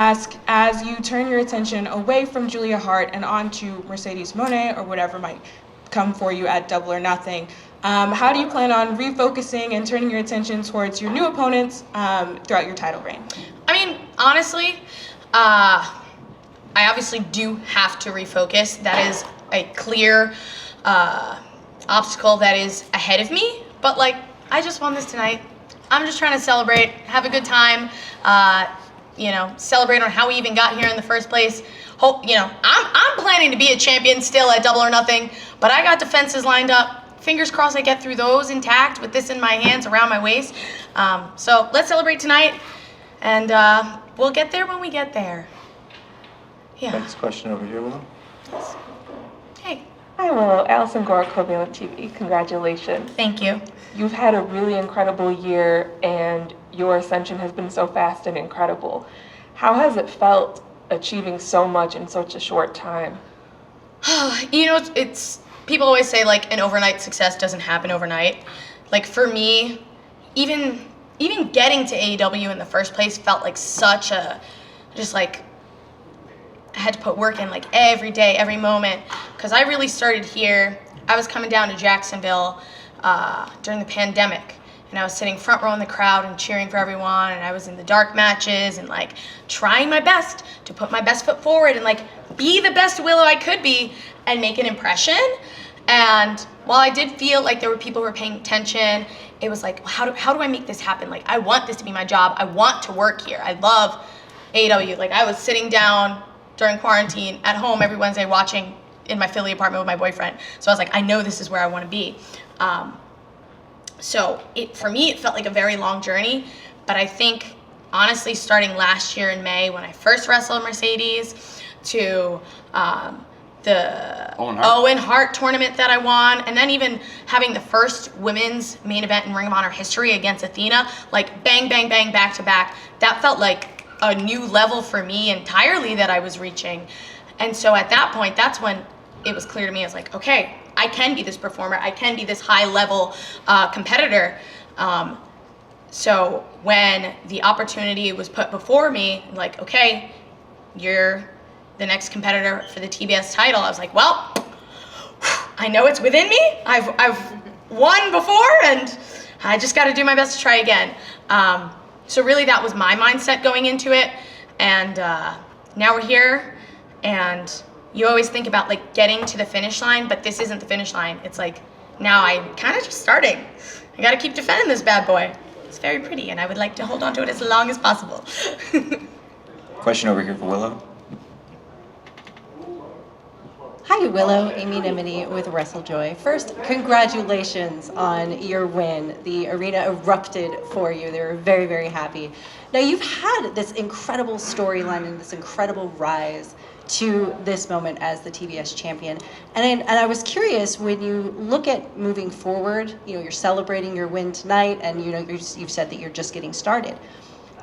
Ask, as you turn your attention away from Julia Hart and onto Mercedes Moné or whatever might come for you at Double or Nothing, how do you plan on refocusing and turning your attention towards your new opponents throughout your title reign? I mean, honestly, I obviously do have to refocus. That is a clear obstacle that is ahead of me. But like, I just won this tonight. I'm just trying to celebrate, have a good time, celebrate on how we even got here in the first place. I'm planning to be a champion still at Double or Nothing, but I got defenses lined up. Fingers crossed I get through those intact with this in my hands around my waist. So let's celebrate tonight, and we'll get there when we get there. Yeah. Next question over here, Willow. Yes. Hey. Hi, Willow. Allison Gore, Covalent TV. Congratulations. Thank you. You've had a really incredible year, and your ascension has been so fast and incredible. How has it felt achieving so much in such a short time? It's people always say like an overnight success doesn't happen overnight. Like for me, even getting to AEW in the first place felt like such a I had to put work in like every day, every moment, because I really started here. I was coming down to Jacksonville during the pandemic, and I was sitting front row in the crowd and cheering for everyone, and I was in the dark matches and like trying my best to put my best foot forward and like be the best Willow I could be and make an impression. And while I did feel like there were people who were paying attention, it was like, how do I make this happen? Like, I want this to be my job. I want to work here. I love AEW. Like, I was sitting down during quarantine at home every Wednesday watching in my Philly apartment with my boyfriend. So I was like, I know this is where I want to be. So for me, it felt like a very long journey. But I think, honestly, starting last year in May when I first wrestled Mercedes to the Owen Hart tournament that I won, and then even having the first women's main event in Ring of Honor history against Athena, like bang, bang, bang, back to back, that felt like a new level for me entirely that I was reaching. And so at that point, that's when it was clear to me. I was like, okay, I can be this performer. I can be this high level competitor. So when the opportunity was put before me, like, okay, you're the next competitor for the TBS title, I was like, well, I know it's within me. I've won before, and I just got to do my best to try again. So really that was my mindset going into it. And now we're here, and you always think about like getting to the finish line, but this isn't the finish line. It's like, now I'm kind of just starting. I got to keep defending this bad boy. It's very pretty, and I would like to hold on to it as long as possible. Question over here for Willow. Hi, Willow. Amy Nimini with WrestleJoy. First, congratulations on your win. The arena erupted for you. They were very, very happy. Now, you've had this incredible storyline and this incredible rise to this moment as the TBS champion. And I was curious, when you look at moving forward, you're celebrating your win tonight, and you've said that you're just getting started.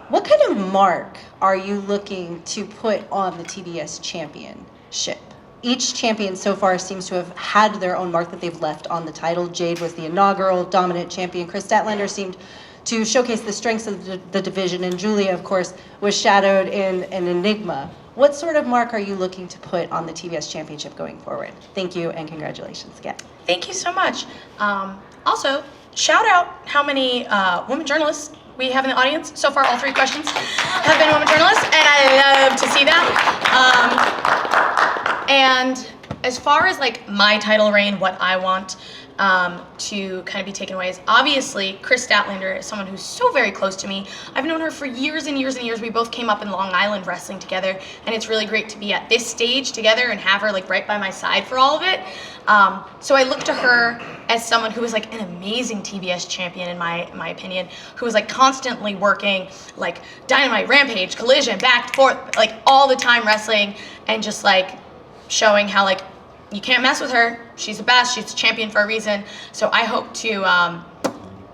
What kind of mark are you looking to put on the TBS championship? Each champion so far seems to have had their own mark that they've left on the title. Jade was the inaugural dominant champion. Chris Statlander seemed to showcase the strengths of the division, and Julia, of course, was shadowed in an enigma. What sort of mark are you looking to put on the TBS championship going forward? Thank you, and congratulations again. Thank you so much. Also, shout out how many women journalists we have in the audience. So far, all 3 questions have been women journalists, and I love to see that. And as far as like my title reign, what I want to kind of be taken away is obviously Chris Statlander is someone who's so very close to me. I've known her for years and years and years. We both came up in Long Island wrestling together, and it's really great to be at this stage together and have her like right by my side for all of it. So I look to her as someone who was like an amazing TBS champion in my opinion, who was like constantly working like Dynamite, Rampage, Collision, back and forth, like all the time wrestling, and just like showing how like you can't mess with her. She's the best. She's a champion for a reason. So I hope to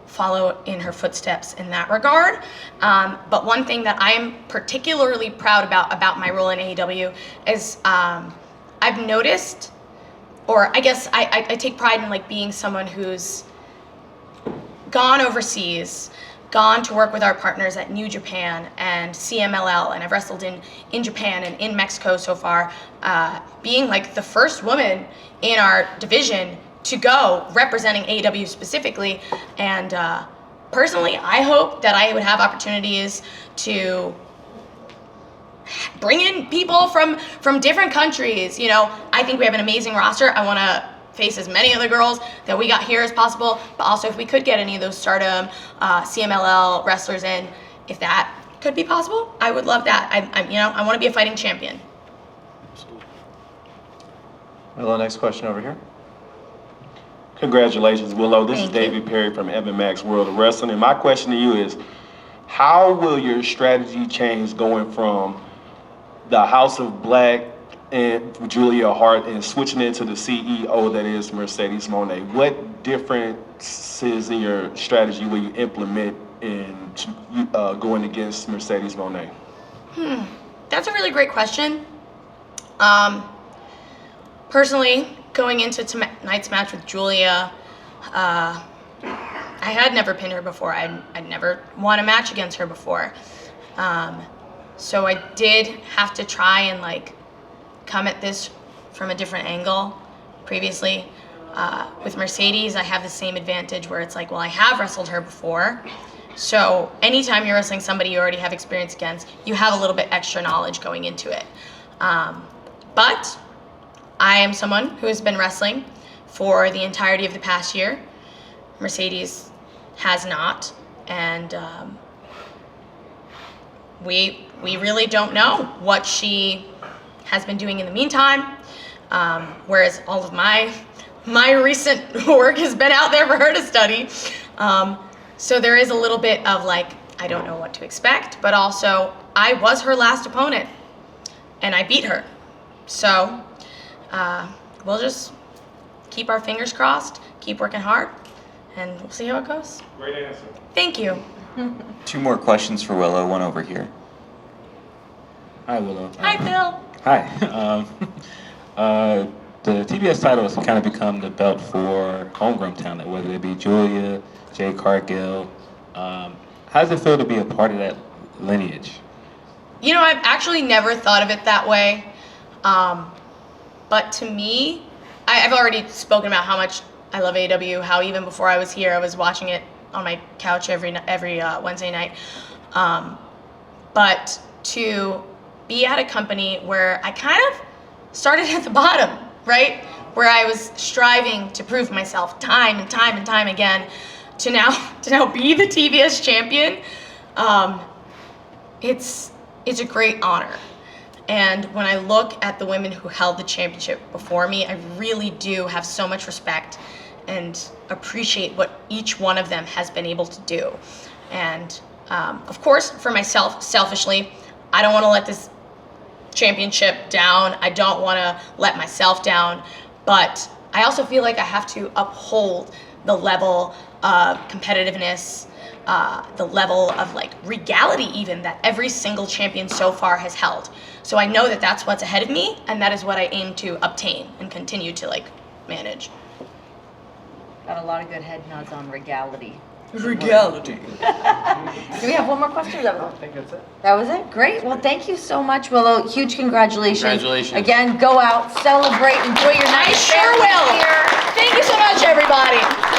follow in her footsteps in that regard. But one thing that I am particularly proud about my role in AEW is I've noticed, or I guess I take pride in like being someone who's gone overseas, gone to work with our partners at New Japan and CMLL, and I've wrestled in Japan and in Mexico so far, being like the first woman in our division to go representing AEW specifically. And personally, I hope that I would have opportunities to bring in people from different countries. You know, I think we have an amazing roster. I want to face as many other girls that we got here as possible, but also if we could get any of those Stardom, CMLL wrestlers in, if that could be possible, I would love that. I want to be a fighting champion. Willow, next question over here. Congratulations, Willow. This is Thank you. David Perry from Evan Max World of Wrestling, and my question to you is, how will your strategy change going from the House of Black and Julia Hart and switching into the CEO that is Mercedes Moné? What differences in your strategy will you implement in going against Mercedes Moné? That's a really great question. Personally, going into tonight's match with Julia, I had never pinned her before. I'd never won a match against her before. So I did have to try and like come at this from a different angle previously. With Mercedes, I have the same advantage where it's like, well, I have wrestled her before. So anytime you're wrestling somebody you already have experience against, you have a little bit extra knowledge going into it. But I am someone who has been wrestling for the entirety of the past year. Mercedes has not, and we really don't know what she has been doing in the meantime, whereas all of my recent work has been out there for her to study. So there is a little bit of like, I don't know what to expect, but also I was her last opponent and I beat her. So we'll just keep our fingers crossed, keep working hard, and we'll see how it goes. Great answer. Thank you. 2 more questions for Willow, one over here. Hi, Willow. Hi, Phil. Hi. The TBS title has kind of become the belt for homegrown talent, whether it be Julia, Jay Cargill. How does it feel to be a part of that lineage? You know, I've actually never thought of it that way. But to me, I've already spoken about how much I love AEW, how even before I was here, I was watching it on my couch every Wednesday night. But to be at a company where I kind of started at the bottom, right? Where I was striving to prove myself time and time and time again, to now be the TBS champion, it's a great honor. And when I look at the women who held the championship before me, I really do have so much respect and appreciate what each one of them has been able to do. And of course, for myself, selfishly, I don't want to let this championship down. I don't want to let myself down. But I also feel like I have to uphold the level of competitiveness, the level of like regality even that every single champion so far has held. So I know that that's what's ahead of me, and that is what I aim to obtain and continue to like manage. Got a lot of good head nods on regality. Regality. Do we have one more question? I think that's it. That was it? Great. Well, thank you so much, Willow. Huge congratulations. Congratulations. Again, go out, celebrate, enjoy your night. I sure will. Thank you so much, everybody.